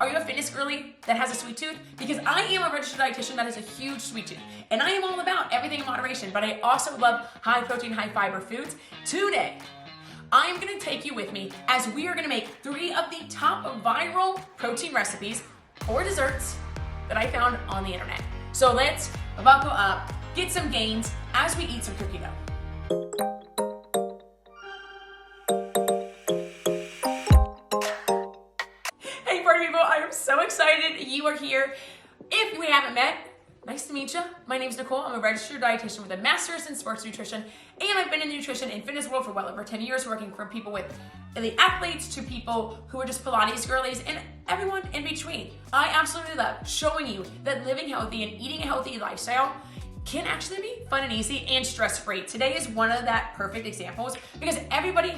Are you a fitness girly that has a sweet tooth? Because I am a registered dietitian that has a huge sweet tooth. And I am all about everything in moderation, but I also love high protein, high fiber foods. Today, I am gonna take you with me as we are gonna make 3 of the top viral protein recipes for desserts that I found on the internet. So let's buckle up, get some gains as we eat some cookie dough. Hey party people, I am so excited you are here. If we haven't met, nice to meet you. My name is Nicole. I'm a registered dietitian with a master's in sports nutrition, and I've been in the nutrition and fitness world for well over 10 years, working from people with elite athletes to people who are just Pilates girlies and everyone in between. I absolutely love showing you that living healthy and eating a healthy lifestyle can actually be fun and easy and stress-free. Today is one of that perfect examples because everybody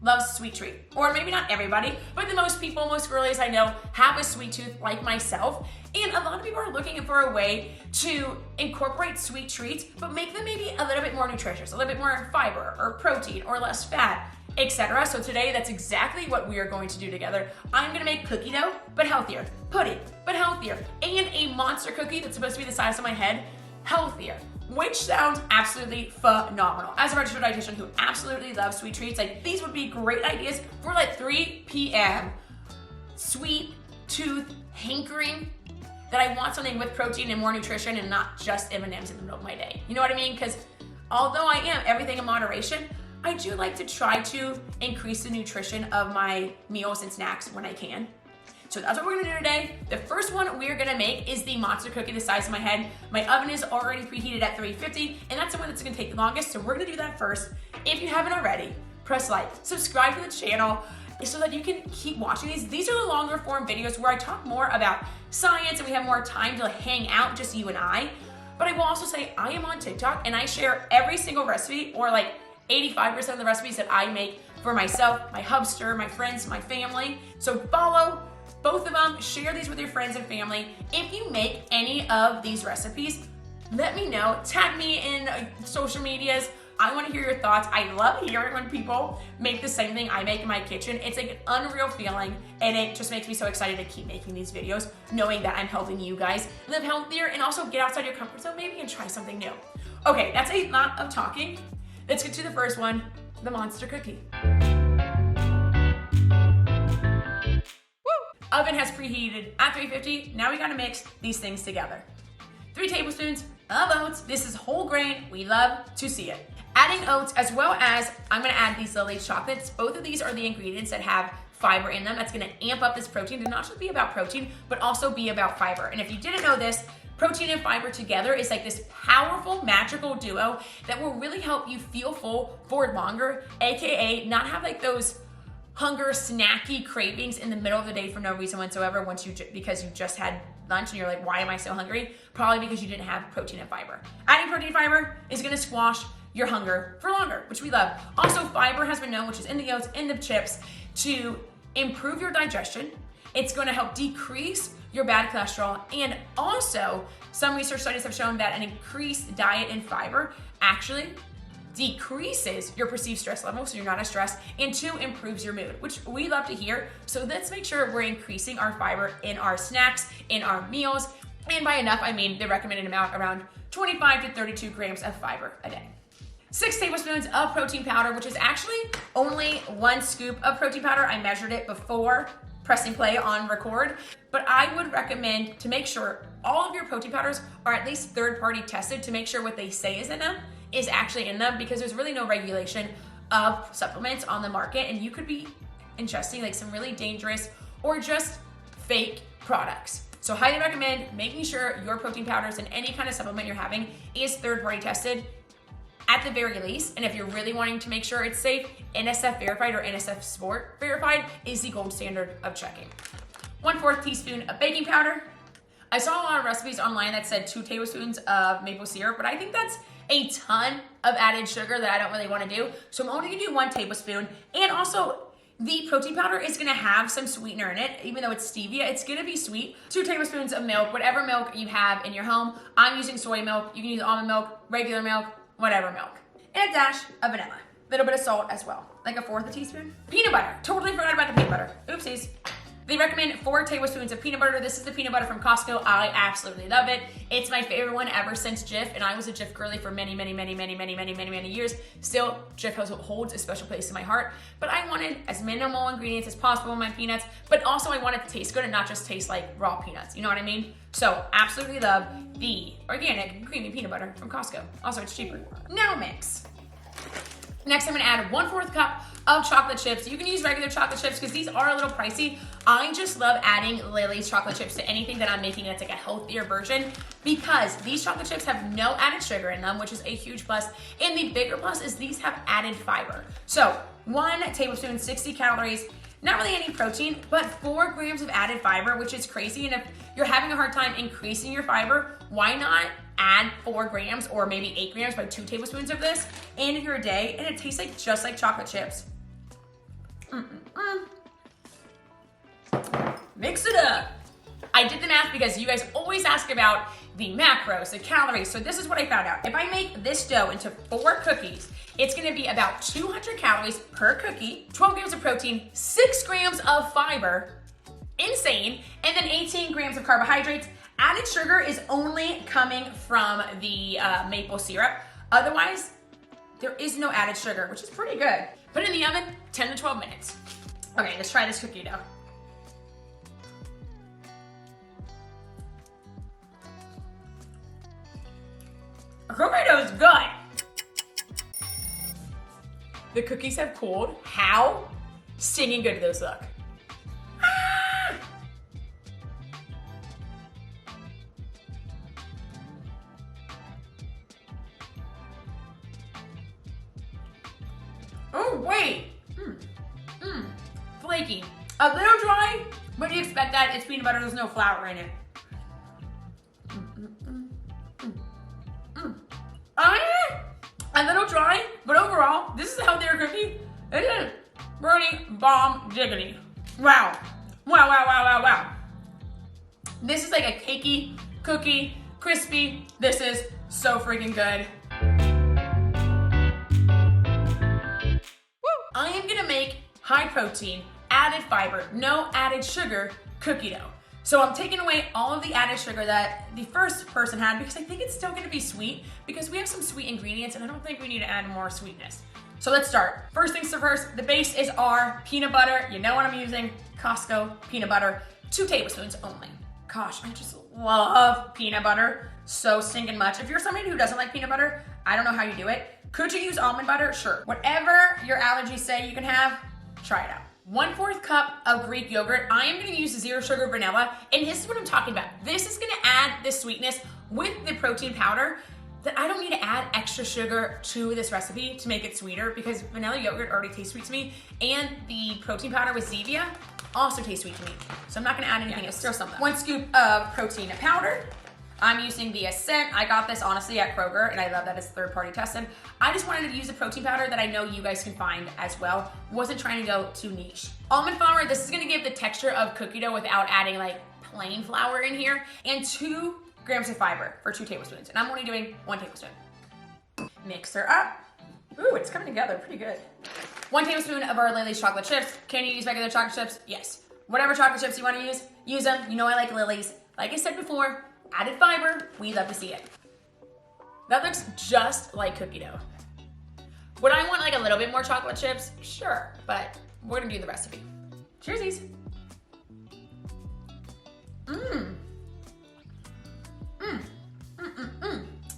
loves a sweet treat. Or maybe not everybody, but the most people, most girlies I know have a sweet tooth like myself. And a lot of people are looking for a way to incorporate sweet treats, but make them maybe a little bit more nutritious, a little bit more fiber or protein or less fat, etc. So today, that's exactly what we are going to do together. I'm gonna make cookie dough, but healthier, pudding, but healthier, and a monster cookie that's supposed to be the size of my head, healthier, which sounds absolutely phenomenal. As a registered dietitian who absolutely loves sweet treats, like these would be great ideas for like 3 p.m. sweet tooth hankering that I want something with protein and more nutrition and not just M&Ms in the middle of my day. You know what I mean? Because although I am everything in moderation, I do like to try to increase the nutrition of my meals and snacks when I can. So that's what we're gonna do today. The first one we're gonna make is the monster cookie the size of my head. My oven is already preheated at 350, and that's the one that's gonna take the longest, so we're gonna do that first. If you haven't already, press like, subscribe to the channel so that you can keep watching these. These are the longer form videos where I talk more about science and we have more time to hang out, just you and I. But I will also say I am on TikTok and I share every single recipe, or like 85% of the recipes that I make for myself, my hubster, my friends, my family. So follow both of them, share these with your friends and family. If you make any of these recipes, let me know, tag me in social medias. I wanna hear your thoughts. I love hearing when people make the same thing I make in my kitchen. It's like an unreal feeling, and it just makes me so excited to keep making these videos, knowing that I'm helping you guys live healthier and also get outside your comfort zone maybe and try something new. Okay, that's a lot of talking. Let's get to the first one, the monster cookie. Oven has preheated at 350. Now we gotta mix these things together. 3 tablespoons of oats. This is whole grain. We love to see it. Adding oats, as well as I'm gonna add these Lily chocolates. Both of these are the ingredients that have fiber in them. That's gonna amp up this protein to not just be about protein, but also be about fiber. And if you didn't know this, protein and fiber together is like this powerful, magical duo that will really help you feel full for longer, AKA not have like those hunger, snacky cravings in the middle of the day for no reason whatsoever because you just had lunch and you're like, why am I so hungry? Probably because you didn't have protein and fiber. Adding protein and fiber is gonna squash your hunger for longer, which we love. Also, fiber has been known, which is in the oats, in the chips, to improve your digestion. It's gonna help decrease your bad cholesterol, and also some research studies have shown that an increased diet in fiber actually decreases your perceived stress level, so you're not as stressed, and 2, improves your mood, which we love to hear. So let's make sure we're increasing our fiber in our snacks, in our meals, and by enough, I mean the recommended amount around 25 to 32 grams of fiber a day. 6 tablespoons of protein powder, which is actually only 1 scoop of protein powder. I measured it before pressing play on record, but I would recommend to make sure all of your protein powders are at least third-party tested to make sure what they say is in them is actually in them, because there's really no regulation of supplements on the market, and you could be ingesting like some really dangerous or just fake products. So highly recommend making sure your protein powders and any kind of supplement you're having is third-party tested at the very least. And if you're really wanting to make sure it's safe, NSF verified or NSF Sport verified is the gold standard of checking. 1/4 teaspoon of baking powder. I saw a lot of recipes online that said 2 tablespoons of maple syrup, but I think that's a ton of added sugar that I don't really want to do. So I'm only gonna do 1 tablespoon. And also the protein powder is gonna have some sweetener in it. Even though it's stevia, it's gonna be sweet. 2 tablespoons of milk, whatever milk you have in your home. I'm using soy milk. You can use almond milk, regular milk, whatever milk. And a dash of vanilla. A little bit of salt as well, like 1/4 teaspoon. Peanut butter, totally forgot about the peanut butter. Oopsies. They recommend 4 tablespoons of peanut butter. This is the peanut butter from Costco. I absolutely love it. It's my favorite one ever since Jif, and I was a Jif girly for many years. Still, Jif holds a special place in my heart, but I wanted as minimal ingredients as possible in my peanuts, but also I want it to taste good and not just taste like raw peanuts. You know what I mean? So absolutely love the organic creamy peanut butter from Costco. Also, it's cheaper. Now mix. Next, I'm gonna add 1/4 cup of chocolate chips. You can use regular chocolate chips because these are a little pricey. I just love adding Lily's chocolate chips to anything that I'm making that's like a healthier version because these chocolate chips have no added sugar in them, which is a huge plus. And the bigger plus is these have added fiber. So 1 tablespoon, 60 calories, not really any protein, but 4 grams of added fiber, which is crazy. And if you're having a hard time increasing your fiber, why not add 4 grams or maybe 8 grams by 2 tablespoons of this in your day, and it tastes like just like chocolate chips. Mix it up. I did the math because you guys always ask about the macros, the calories. So this is what I found out. If I make this dough into 4 cookies, it's gonna be about 200 calories per cookie, 12 grams of protein, 6 grams of fiber, insane, and then 18 grams of carbohydrates. Added sugar is only coming from the maple syrup. Otherwise, there is no added sugar, which is pretty good. Put it in the oven, 10 to 12 minutes. Okay, let's try this cookie dough. The cookie dough is good. The cookies have cooled. How stinging good do those look? Oh, wait. Flaky. A little dry, but you expect that. It's peanut butter, there's no flour in it. A little dry, but overall, this is a healthier cookie. It is Bernie bomb jiggity. Wow. Wow. This is like a cakey cookie, crispy. This is so freaking good. I am gonna make high protein, added fiber, no added sugar cookie dough. So I'm taking away all of the added sugar that the first person had because I think it's still gonna be sweet because we have some sweet ingredients and I don't think we need to add more sweetness. So let's start. First things first, the base is our peanut butter. You know what I'm using, Costco peanut butter, 2 tablespoons only. Gosh, I just love peanut butter so stinking much. If you're somebody who doesn't like peanut butter, I don't know how you do it. Could you use almond butter? Sure. Whatever your allergies say you can have, try it out. 1/4 cup of Greek yogurt. I am gonna use 0 sugar vanilla, and this is what I'm talking about. This is gonna add the sweetness with the protein powder that I don't need to add extra sugar to this recipe to make it sweeter because vanilla yogurt already tastes sweet to me, and the protein powder with stevia also tastes sweet to me. So I'm not gonna add anything else. Throw something. 1 scoop of protein powder. I'm using the Ascent. I got this honestly at Kroger, and I love that it's third-party tested. I just wanted to use a protein powder that I know you guys can find as well. Wasn't trying to go too niche. Almond flour, this is gonna give the texture of cookie dough without adding like plain flour in here. And 2 grams of fiber for 2 tablespoons. And I'm only doing 1 tablespoon. Mix her up. Ooh, it's coming together pretty good. 1 tablespoon of our Lily's chocolate chips. Can you use regular chocolate chips? Yes. Whatever chocolate chips you wanna use them. You know I like Lily's. Like I said before, added fiber, we love to see it. That looks just like cookie dough. Would I want like a little bit more chocolate chips? Sure, but we're gonna do the recipe. Cheersies.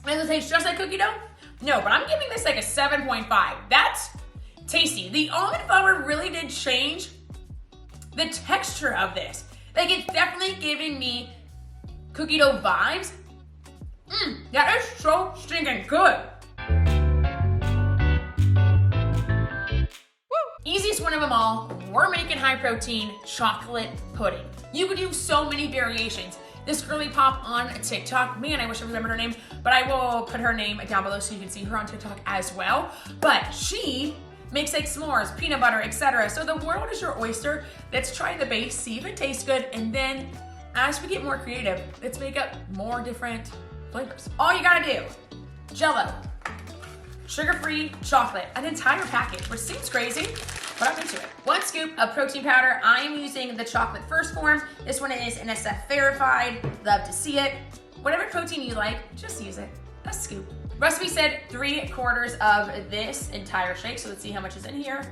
Does it taste just like cookie dough? No, but I'm giving this like a 7.5. That's tasty. The almond flour really did change the texture of this. Like it's definitely giving me cookie dough vibes. That is so stinking good. Easiest one of them all, we're making high protein chocolate pudding. You could do so many variations. This girly pop on TikTok, man, I wish I remembered her name, but I will put her name down below so you can see her on TikTok as well. But she makes like s'mores, peanut butter, etc. So the world is your oyster. Let's try the base, see if it tastes good, and then as we get more creative, let's make up more different flavors. All you gotta do, Jell-O, sugar-free chocolate, an entire package, which seems crazy, but I'm into it. 1 scoop of protein powder. I am using the chocolate first form. This one is NSF verified. Love to see it. Whatever protein you like, just use it. A scoop. Recipe said 3/4 of this entire shake, so let's see how much is in here.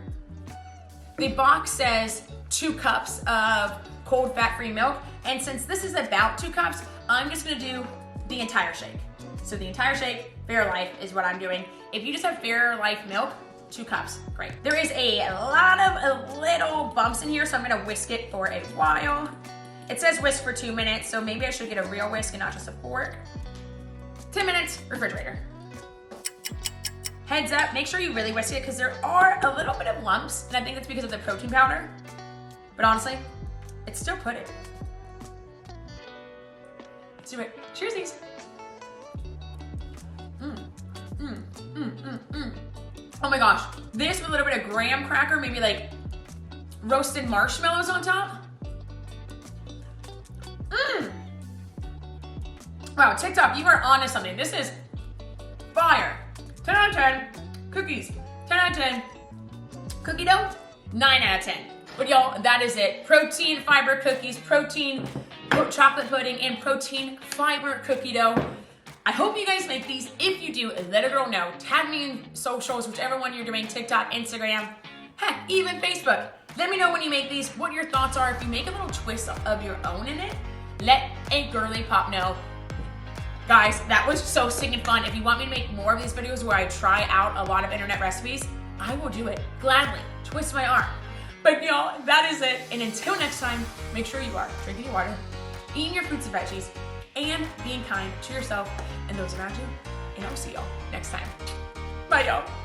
The box says 2 cups of cold fat-free milk, and since this is about 2 cups, I'm just gonna do the entire shake. So the entire shake, Fairlife is what I'm doing. If you just have Fairlife milk, 2 cups, great. There is a lot of little bumps in here, so I'm gonna whisk it for a while. It says whisk for 2 minutes, so maybe I should get a real whisk and not just a fork. 10 minutes, refrigerator. Heads up, make sure you really whisk it because there are a little bit of lumps, and I think that's because of the protein powder. But honestly, it's still pudding. Let's do it. Cheersies. Oh my gosh, this with a little bit of graham cracker, maybe like roasted marshmallows on top. Wow, TikTok, you are onto something. This is fire. 10 out of 10. Cookies, 10 out of 10. Cookie dough, 9 out of 10. But y'all, that is it. Protein fiber cookies, protein chocolate pudding, and protein fiber cookie dough. I hope you guys make these. If you do, let a girl know. Tag me in socials, whichever one you're doing, TikTok, Instagram, heck, even Facebook. Let me know when you make these, what your thoughts are. If you make a little twist of your own in it, let a girly pop know. Guys, that was so stinking fun. If you want me to make more of these videos where I try out a lot of internet recipes, I will do it gladly. Twist my arm. But y'all, that is it. And until next time, make sure you are drinking your water, eating your fruits and veggies, and being kind to yourself and those around you. And I'll see y'all next time. Bye, y'all.